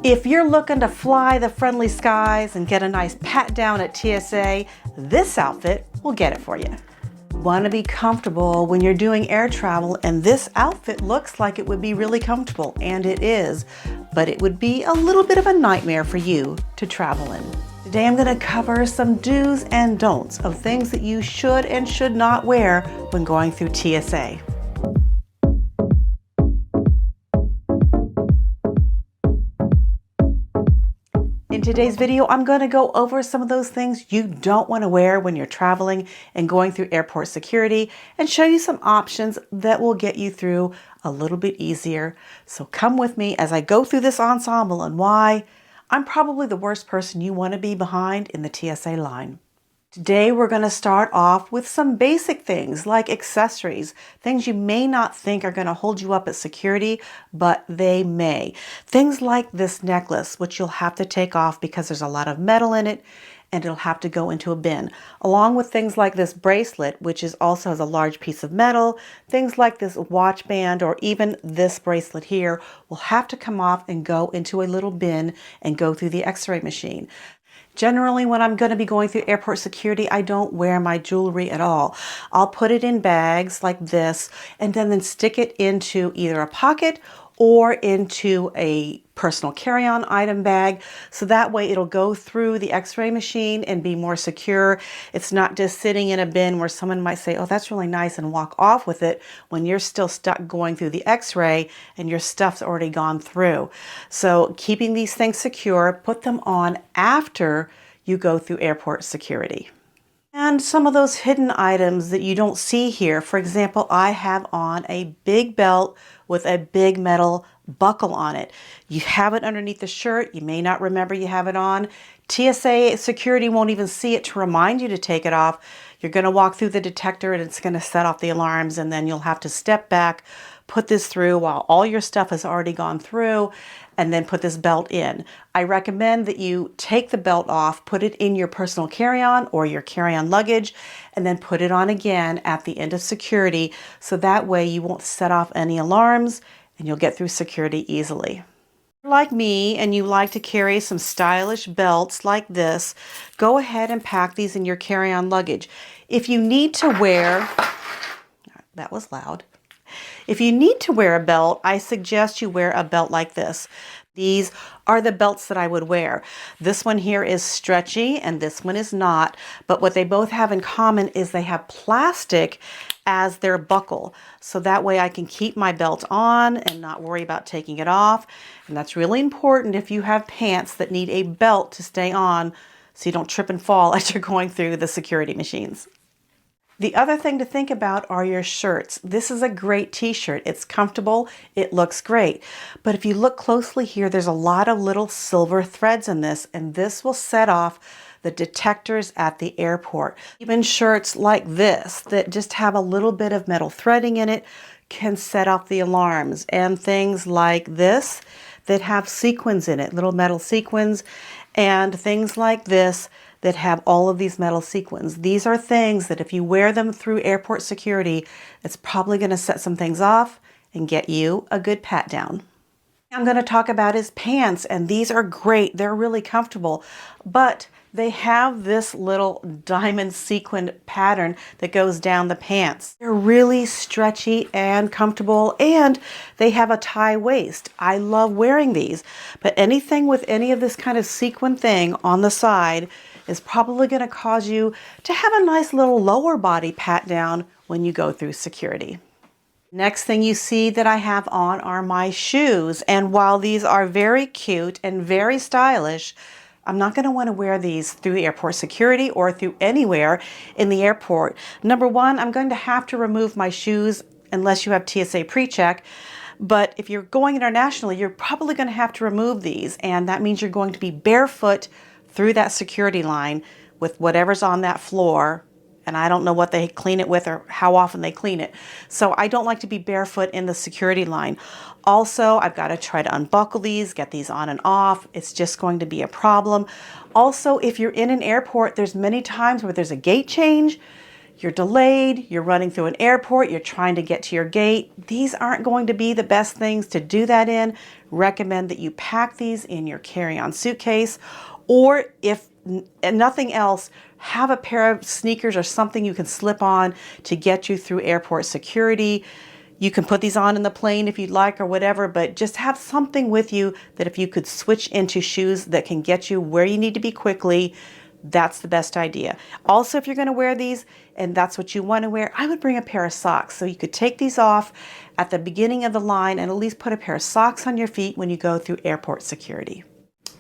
If you're looking to fly the friendly skies and get a nice pat down at TSA, this outfit will get it for you. Want to be comfortable when you're doing air travel, and this outfit looks like it would be really comfortable, and it is, but it would be a little bit of a nightmare for you to travel in. Today I'm going to cover some do's and don'ts of things that you should and should not wear when going through TSA. In today's video, I'm going to go over some of those things you don't want to wear when you're traveling and going through airport security, and show you some options that will get you through a little bit easier. So come with me as I go through this ensemble and why I'm probably the worst person you want to be behind in the TSA line. Today we're going to start off with some basic things like accessories, things you may not think are going to hold you up at security, but they may. Things like this necklace, which you'll have to take off because there's a lot of metal in it and it'll have to go into a bin. Along with things like this bracelet, which also has a large piece of metal, things like this watch band or even this bracelet here will have to come off and go into a little bin and go through the x-ray machine. Generally, when I'm going to be going through airport security, I don't wear my jewelry at all. I'll put it in bags like this and then stick it into either a pocket or into a personal carry-on item bag. So that way it'll go through the x-ray machine and be more secure. It's not just sitting in a bin where someone might say, oh, that's really nice, and walk off with it when you're still stuck going through the x-ray and your stuff's already gone through. So keeping these things secure, put them on after you go through airport security. And some of those hidden items that you don't see here. For example, I have on a big belt with a big metal buckle on it. You have it underneath the shirt. You may not remember you have it on. TSA security won't even see it to remind you to take it off. You're going to walk through the detector and it's going to set off the alarms, and then you'll have to step back, put this through while all your stuff has already gone through, and then put this belt in. I recommend that you take the belt off, put it in your personal carry-on or your carry-on luggage, and then put it on again at the end of security, so that way you won't set off any alarms and you'll get through security easily. Like me and you like to carry some stylish belts like this, go ahead and pack these in your carry-on luggage. If you need to wear, that was loud. If you need to wear a belt, I suggest you wear a belt like this. These are the belts that I would wear. This one here is stretchy and this one is not, but what they both have in common is they have plastic as their buckle. So that way I can keep my belt on and not worry about taking it off. And that's really important if you have pants that need a belt to stay on so you don't trip and fall as you're going through the security machines. The other thing to think about are your shirts. This is a great t-shirt. It's comfortable. It looks great. But if you look closely here, there's a lot of little silver threads in this, and this will set off the detectors at the airport. Even shirts like this that just have a little bit of metal threading in it can set off the alarms. And things like this that have sequins in it, little metal sequins, and things like this that have all of these metal sequins. These are things that if you wear them through airport security, it's probably going to set some things off and get you a good pat down. I'm going to talk about is pants, and these are great. They're really comfortable, but they have this little diamond sequined pattern that goes down the pants. They're really stretchy and comfortable, and they have a tie waist. I love wearing these, but anything with any of this kind of sequin thing on the side is probably going to cause you to have a nice little lower body pat down when you go through security. Next thing you see that I have on are my shoes, and while these are very cute and very stylish, I'm not going to want to wear these through airport security or through anywhere in the airport. Number one, I'm going to have to remove my shoes unless you have TSA pre-check. But if you're going internationally, you're probably going to have to remove these, and that means you're going to be barefoot through that security line with whatever's on that floor. And I don't know what they clean it with or how often they clean it. So I don't like to be barefoot in the security line. Also, I've got to try to unbuckle these, get these on and off. It's just going to be a problem. Also, if you're in an airport, there's many times where there's a gate change. You're delayed, you're running through an airport, you're trying to get to your gate. These aren't going to be the best things to do that in. recommend that you pack these in your carry-on suitcase, or if nothing else, have a pair of sneakers or something you can slip on to get you through airport security. You can put these on in the plane if you'd like or whatever, but just have something with you that if you could switch into shoes that can get you where you need to be quickly, that's the best idea. Also, if you're going to wear these and that's what you want to wear, I would bring a pair of socks. So you could take these off at the beginning of the line and at least put a pair of socks on your feet when you go through airport security.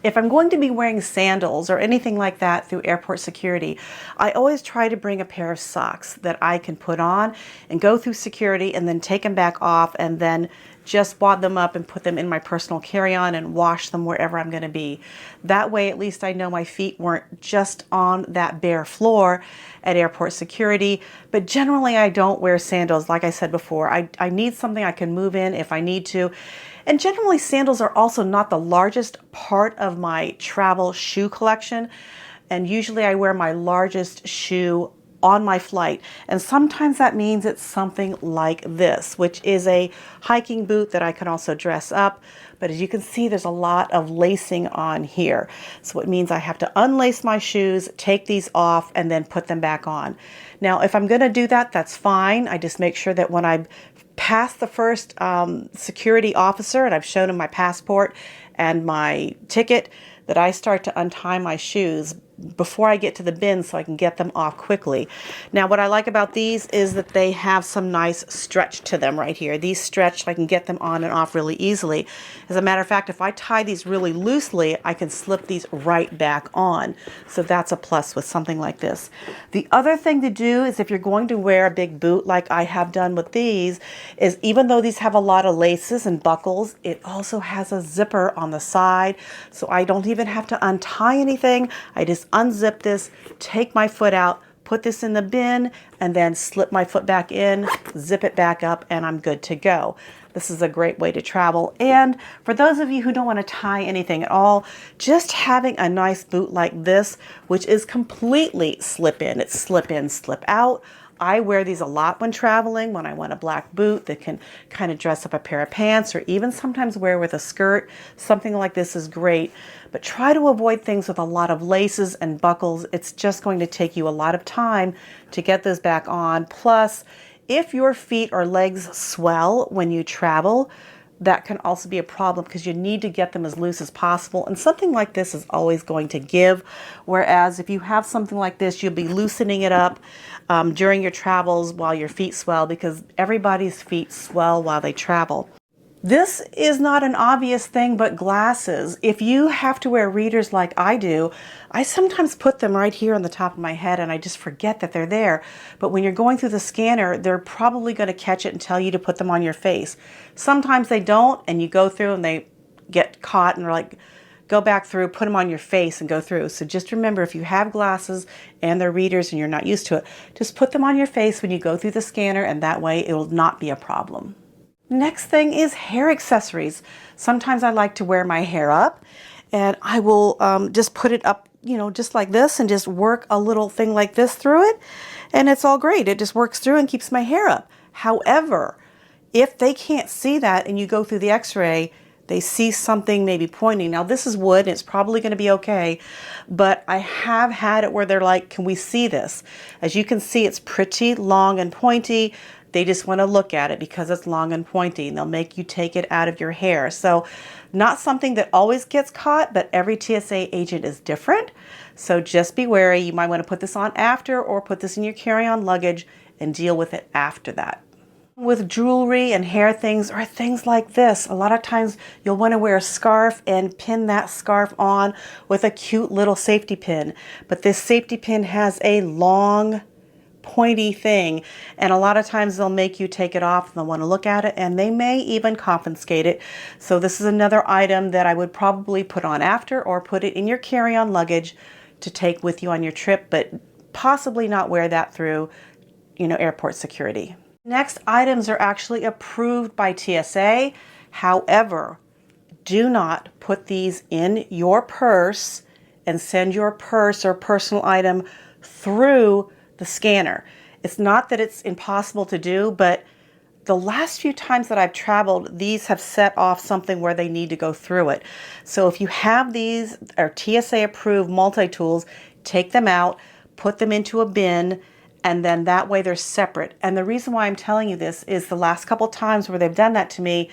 If I'm going to be wearing sandals or anything like that through airport security, I always try to bring a pair of socks that I can put on and go through security and then take them back off and then just wad them up and put them in my personal carry-on and wash them wherever I'm going to be. That way, at least I know my feet weren't just on that bare floor at airport security. But generally, I don't wear sandals. Like I said before, I need something I can move in if I need to. And generally, sandals are also not the largest part of my travel shoe collection. And usually I wear my largest shoe on my flight. And sometimes that means it's something like this, which is a hiking boot that I can also dress up. But as you can see, there's a lot of lacing on here. So it means I have to unlace my shoes, take these off, and then put them back on. Now, if I'm going to do that, that's fine. I just make sure that when I past the first security officer and I've shown him my passport and my ticket, that I start to untie my shoes before I get to the bin so I can get them off quickly. Now, what I like about these is that they have some nice stretch to them right here. These stretch so I can get them on and off really easily. As a matter of fact, if I tie these really loosely, I can slip these right back on. So that's a plus with something like this. The other thing to do is if you're going to wear a big boot like I have done with these, is even though these have a lot of laces and buckles, it also has a zipper on the side. So I don't even have to untie anything. I just unzip this, take my foot out, put this in the bin, and then slip my foot back in, zip it back up, and I'm good to go. This is a great way to travel. And for those of you who don't want to tie anything at all, just having a nice boot like this, which is completely slip in. It's slip in, slip out. I wear these a lot when traveling, when I want a black boot that can kind of dress up a pair of pants or even sometimes wear with a skirt. Something like this is great, but try to avoid things with a lot of laces and buckles. It's just going to take you a lot of time to get those back on. Plus, if your feet or legs swell when you travel, that can also be a problem because you need to get them as loose as possible. And something like this is always going to give. Whereas if you have something like this, you'll be loosening it up during your travels while your feet swell, because everybody's feet swell while they travel. This is not an obvious thing, but glasses. If you have to wear readers like I do, I sometimes put them right here on the top of my head and I just forget that they're there. But when you're going through the scanner, they're probably going to catch it and tell you to put them on your face. Sometimes they don't, and you go through and they get caught and they're like, go back through, put them on your face and go through. So just remember, if you have glasses and they're readers and you're not used to it, just put them on your face when you go through the scanner, and that way it will not be a problem. Next thing is hair accessories. Sometimes I like to wear my hair up, and I will just put it up, you know, just like this, and just work a little thing like this through it, and it's all great. It just works through and keeps my hair up. However, if they can't see that and you go through the x-ray, they see something maybe pointing. Now this is wood and it's probably going to be okay, but I have had it where they're like, can we see this? As you can see, it's pretty long and pointy. They just want to look at it because it's long and pointy, and they'll make you take it out of your hair. So not something that always gets caught, but every TSA agent is different. So just be wary. You might want to put this on after, or put this in your carry-on luggage and deal with it after that. With jewelry and hair things, or things like this, a lot of times you'll want to wear a scarf and pin that scarf on with a cute little safety pin. But this safety pin has a long pointy thing, and a lot of times they'll make you take it off and they'll want to look at it, and they may even confiscate it. So this is another item that I would probably put on after, or put it in your carry-on luggage to take with you on your trip, but possibly not wear that through, you know, airport security. Next items are actually approved by TSA. However, do not put these in your purse and send your purse or personal item through the scanner. It's not that it's impossible to do, but the last few times that I've traveled, these have set off something where they need to go through it. So if you have these or TSA approved multi-tools, take them out, put them into a bin, and then that way they're separate. And the reason why I'm telling you this is the last couple times where they've done that to me,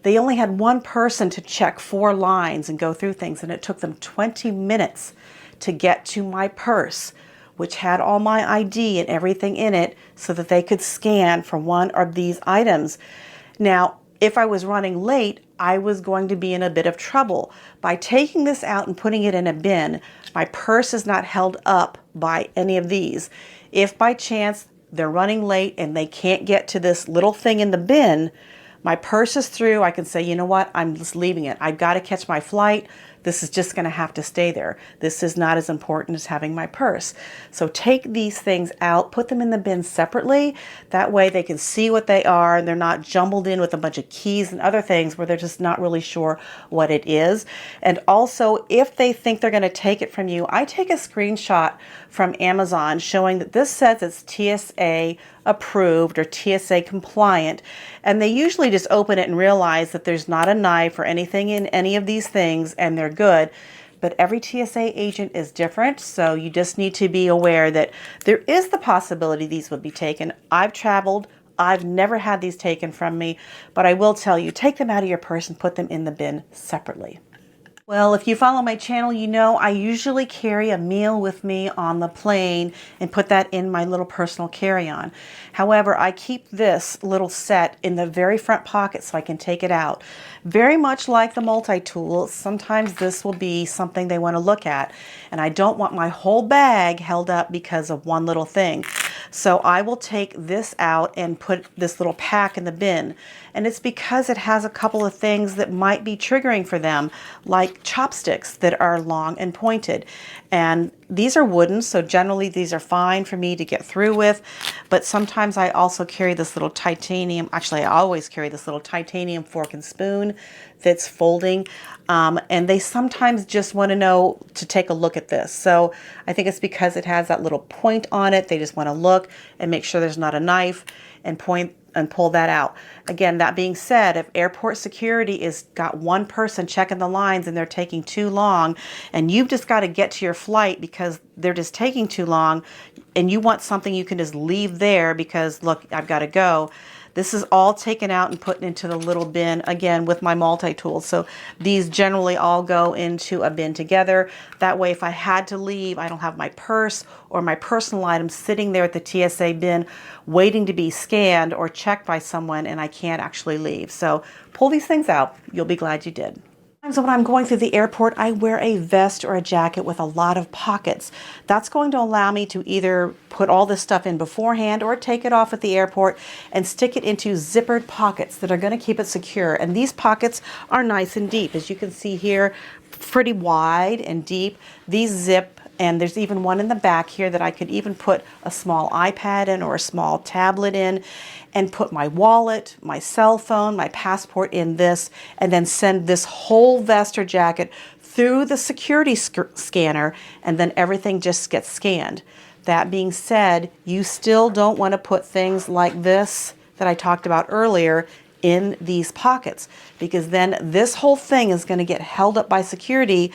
they only had one person to check 4 lines and go through things, and it took them 20 minutes to get to my purse, which had all my ID and everything in it so that they could scan for one of these items. Now, if I was running late, I was going to be in a bit of trouble. By taking this out and putting it in a bin, my purse is not held up by any of these. If by chance they're running late and they can't get to this little thing in the bin, my purse is through, I can say, you know what, I'm just leaving it. I've got to catch my flight. This is just going to have to stay there. This is not as important as having my purse. So take these things out, put them in the bin separately. That way they can see what they are and they're not jumbled in with a bunch of keys and other things where they're just not really sure what it is. And also, if they think they're going to take it from you, I take a screenshot from Amazon showing that this says it's TSA approved or TSA compliant, and they usually just open it and realize that there's not a knife or anything in any of these things and they're good. But every TSA agent is different, so you just need to be aware that there is the possibility these would be taken. I've traveled, I've never had these taken from me, but I will tell you, take them out of your purse and put them in the bin separately. Well, if you follow my channel, you know I usually carry a meal with me on the plane and put that in my little personal carry-on. However, I keep this little set in the very front pocket so I can take it out. Very much like the multi-tool, sometimes this will be something they want to look at, and I don't want my whole bag held up because of one little thing. So I will take this out and put this little pack in the bin. And it's because it has a couple of things that might be triggering for them, like chopsticks that are long and pointed. And these are wooden, so generally these are fine for me to get through with. But sometimes I also carry this little titanium, actually I always carry this little titanium fork and spoon that's folding. And they sometimes just want to know to take a look at this. So I think it's because it has that little point on it. They just want to look and make sure there's not a knife and point and pull that out. Again, that being said, if airport security is got one person checking the lines and they're taking too long, and you've just got to get to your flight because they're just taking too long, and you want something you can just leave there because, look, I've got to go. This is all taken out and put into the little bin, again, with my multi-tools. So these generally all go into a bin together. That way, if I had to leave, I don't have my purse or my personal items sitting there at the TSA bin waiting to be scanned or checked by someone, and I can't actually leave. So pull these things out. You'll be glad you did. So when I'm going through the airport, I wear a vest or a jacket with a lot of pockets. That's going to allow me to either put all this stuff in beforehand or take it off at the airport and stick it into zippered pockets that are going to keep it secure. And these pockets are nice and deep. As you can see here, pretty wide and deep. These zip. And there's even one in the back here that I could even put a small iPad in or a small tablet in and put my wallet, my cell phone, my passport in this, and then send this whole vest or jacket through the security scanner, and then everything just gets scanned. That being said, you still don't want to put things like this that I talked about earlier in these pockets, because then this whole thing is going to get held up by security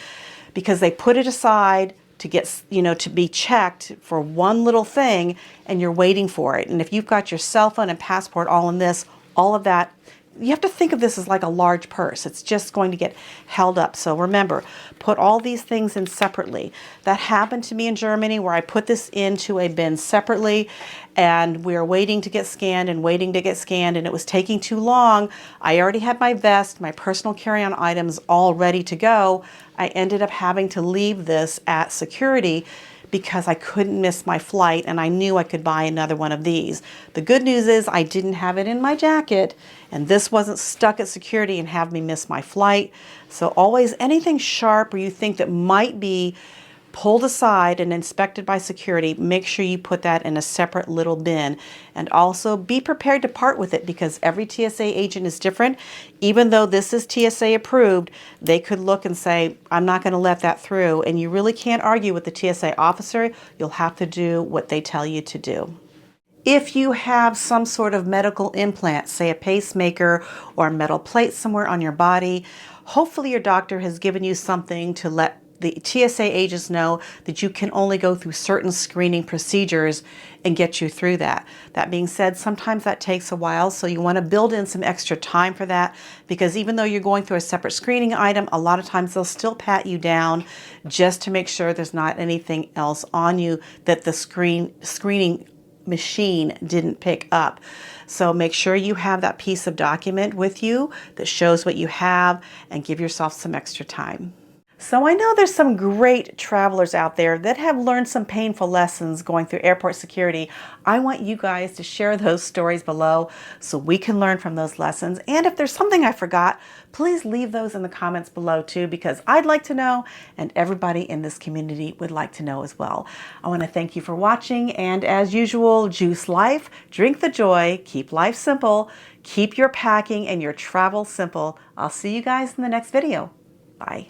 because they put it aside to get, to be checked for one little thing, and you're waiting for it. And if you've got your cell phone and passport all in this, all of that, you have to think of this as like a large purse. It's just going to get held up. So remember, put all these things in separately. That happened to me in Germany where I put this into a bin separately, and we were waiting to get scanned and waiting to get scanned, and it was taking too long. I already had my vest, my personal carry-on items all ready to go. I ended up having to leave this at security because I couldn't miss my flight, and I knew I could buy another one of these. The good news is I didn't have it in my jacket, and this wasn't stuck at security and have me miss my flight. So always anything sharp or you think that might be pulled aside and inspected by security, make sure you put that in a separate little bin. And also be prepared to part with it, because every TSA agent is different. Even though this is TSA approved, they could look and say, I'm not going to let that through. And you really can't argue with the TSA officer. You'll have to do what they tell you to do. If you have some sort of medical implant, say a pacemaker or a metal plate somewhere on your body, hopefully your doctor has given you something to let the TSA agents know that you can only go through certain screening procedures and get you through that. That being said, sometimes that takes a while, so you want to build in some extra time for that, because even though you're going through a separate screening item, a lot of times they'll still pat you down just to make sure there's not anything else on you that the screening machine didn't pick up. So make sure you have that piece of document with you that shows what you have, and give yourself some extra time. So I know there's some great travelers out there that have learned some painful lessons going through airport security. I want you guys to share those stories below so we can learn from those lessons. And if there's something I forgot, please leave those in the comments below too, because I'd like to know, and everybody in this community would like to know as well. I want to thank you for watching, and as usual, juice life, drink the joy, keep life simple, keep your packing and your travel simple. I'll see you guys in the next video. Bye.